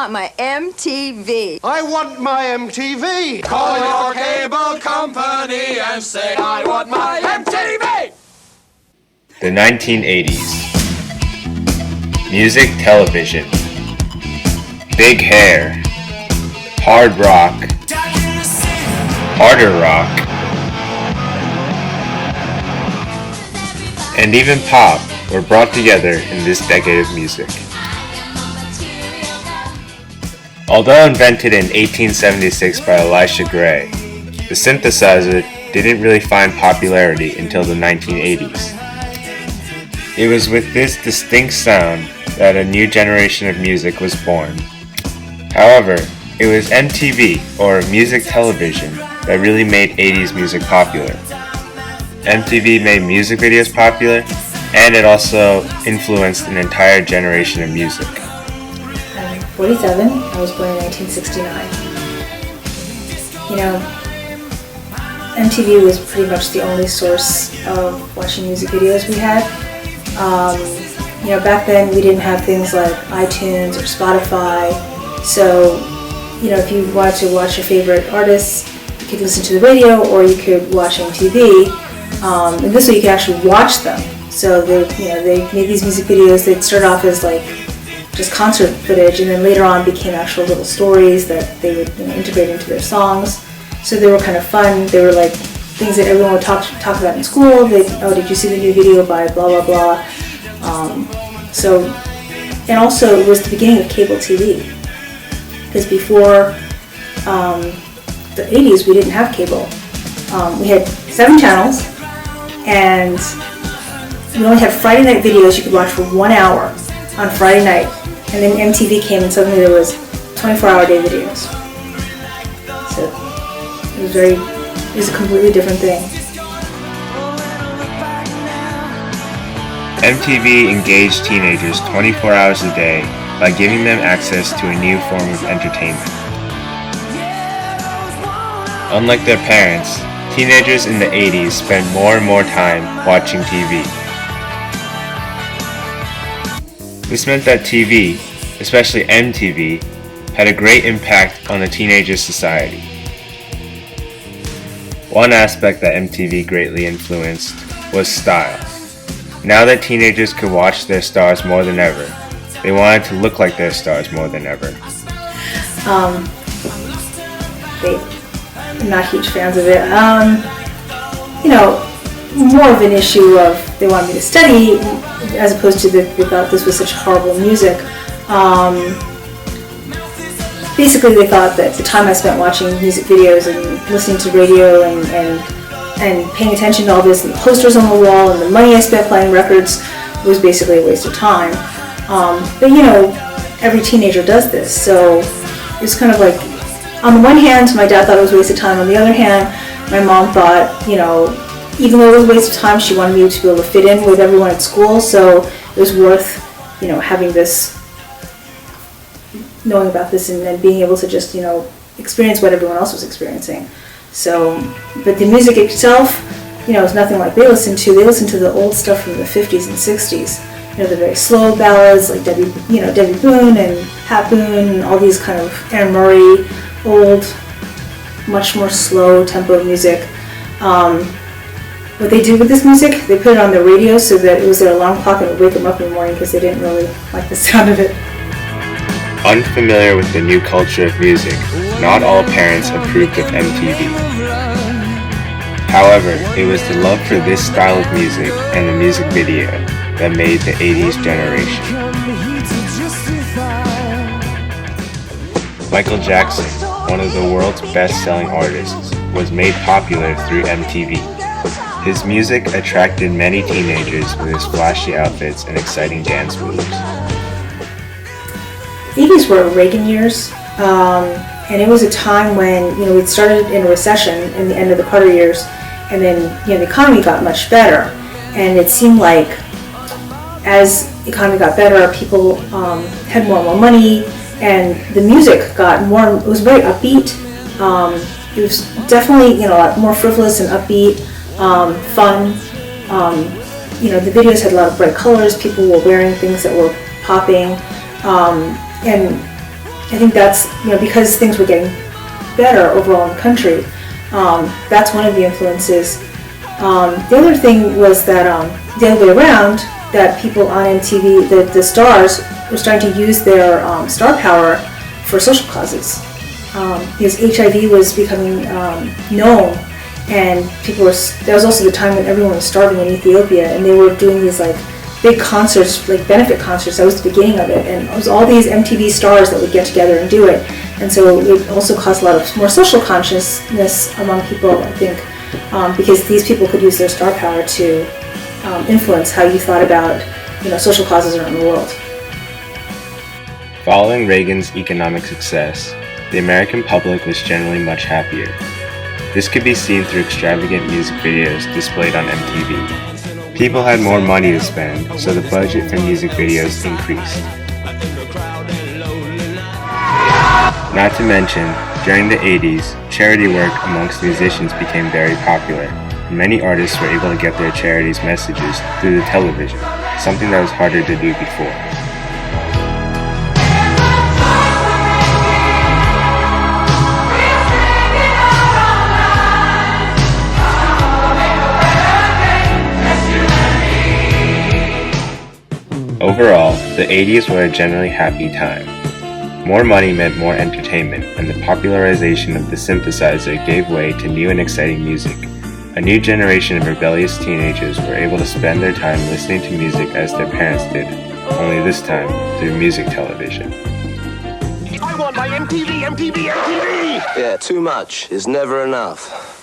want my MTV. I want my MTV. Call your cable company and say, I want my MTV! The 1980s. Music television. Big hair. Hard rock. Harder rock. And even pop were brought together in this decade of music. Although invented in 1876 by Elisha Gray, the synthesizer didn't really find popularity until the 1980s. It was with this distinct sound that a new generation of music was born. However, it was MTV, or music television, that really made 80s music popular. MTV made music videos popular, and it also influenced an entire generation of music. I'm 47. I was born in 1969. You know, MTV was pretty much the only source of watching music videos we had. You know, back then we didn't have things like iTunes or Spotify, so, you know, if you wanted to watch your favorite artists, you could listen to the radio or you could watch MTV, and this way you could actually watch them. So they made these music videos. They'd start off as like just concert footage, and then later on became actual little stories that they would integrate into their songs. So they were kind of fun. They were like things that everyone would talk about in school. Did you see the new video by blah blah blah? And also it was the beginning of cable TV, because before the 80s we didn't have cable. We had 7 channels, and we only had Friday night videos you could watch for 1 hour on Friday night, and then MTV came and suddenly there was 24-hour day videos. So it was a completely different thing. MTV engaged teenagers 24 hours a day by giving them access to a new form of entertainment. Unlike their parents, teenagers in the 80s spent more and more time watching TV. This meant that TV, especially MTV, had a great impact on the teenager society. One aspect that MTV greatly influenced was style. Now that teenagers could watch their stars more than ever, they wanted to look like their stars more than ever. I'm not huge fans of it. More of an issue of they wanted me to study, as opposed to they thought this was such horrible music. Basically, they thought that the time I spent watching music videos and listening to radio and paying attention to all this, and the posters on the wall, and the money I spent playing records was basically a waste of time. But every teenager does this, so it's kind of like, on the one hand, my dad thought it was a waste of time. On the other hand, my mom thought, even though it was a waste of time, she wanted me to be able to fit in with everyone at school, so it was worth, having this, knowing about this, and then being able to just, experience what everyone else was experiencing. So, but the music itself, is nothing like they listened to. They listened to the old stuff from the 50s and 60s. The very slow ballads like Debbie Boone and Pat Boone, and all these kind of Anne Murray, old, much more slow tempo music. What they did with this music, they put it on their radio so that it was their alarm clock and it would wake them up in the morning, because they didn't really like the sound of it. Unfamiliar with the new culture of music, not all parents approved of MTV. However, it was the love for this style of music and the music video that made the 80s generation. Michael Jackson, one of the world's best-selling artists, was made popular through MTV. His music attracted many teenagers with his flashy outfits and exciting dance moves. The 80s were Reagan years, and it was a time when we'd started in a recession in the end of the Carter years, and then the economy got much better, and it seemed like as the economy got better, people had more and more money, and the music got more. It was very upbeat. It was definitely a lot more frivolous and upbeat, fun. The videos had a lot of bright colors. People were wearing things that were popping. And I think that's, because things were getting better overall in the country, that's one of the influences. The other thing was that the other way around, that people on MTV, the stars, were starting to use their star power for social causes. Because HIV was becoming known, and that was also the time when everyone was starving in Ethiopia, and they were doing these big concerts, benefit concerts. That was the beginning of it, and it was all these MTV stars that would get together and do it. And so it also caused a lot of more social consciousness among people, I think, because these people could use their star power to influence how you thought about, social causes around the world. Following Reagan's economic success, the American public was generally much happier. This could be seen through extravagant music videos displayed on MTV. People had more money to spend, so the budget for music videos increased. Not to mention, during the 80s, charity work amongst musicians became very popular, and many artists were able to get their charities' messages through the television, something that was harder to do before. Overall, the 80s were a generally happy time. More money meant more entertainment, and the popularization of the synthesizer gave way to new and exciting music. A new generation of rebellious teenagers were able to spend their time listening to music as their parents did, only this time through music television. I want my MTV, MTV, MTV! Yeah, too much is never enough.